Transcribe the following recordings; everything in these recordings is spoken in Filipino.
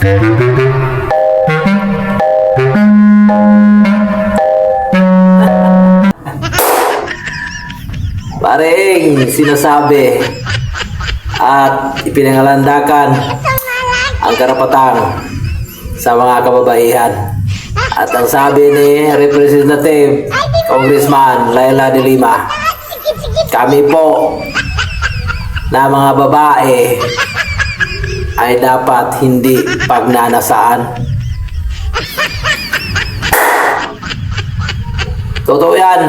Paring sinasabi at ipinangalandakan ang karapatan sa mga kababaihan. At ang sabi ni Representative Congressman Laila de Lima, kami po na mga babae ay dapat hindi pagnanasaan. Totoo yan.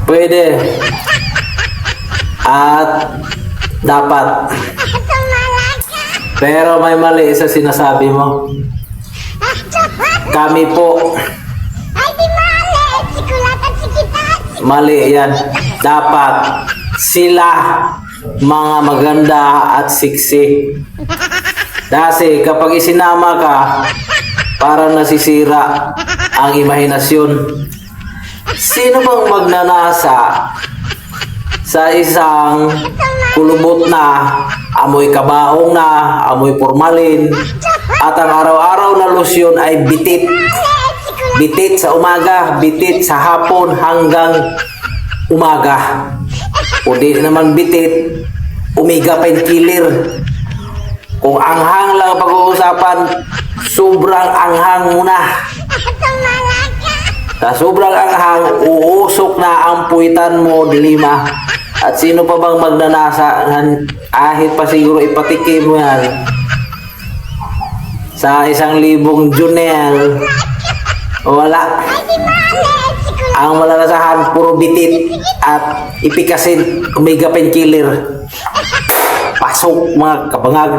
Pwede. At dapat. Pero may mali sa sinasabi mo. Kami po. Mali yan. Dapat sila mga maganda at siksi. Kasi kapag isinama ka, parang nasisira ang imahinasyon. Sino bang magnanasa sa isang kulubot na amoy kabaong na, amoy formalin, at ang araw-araw na losyon ay bitit? Bitit sa umaga, bitit sa hapon hanggang umaga. O di naman bitit, Omega painkiller. Kung anghang lang pag-uusapan, sobrang anghang muna. Sa sobrang anghang, uusok na ang puwitan mo, de Lima. At sino pa bang magnanasa? Ahit pa siguro ipatikim mo yan. Sa 1,000 Junel, wala. Ang malalasahan, puro bitit at ipikasin, Omega painkiller. Pasok mga kabangag.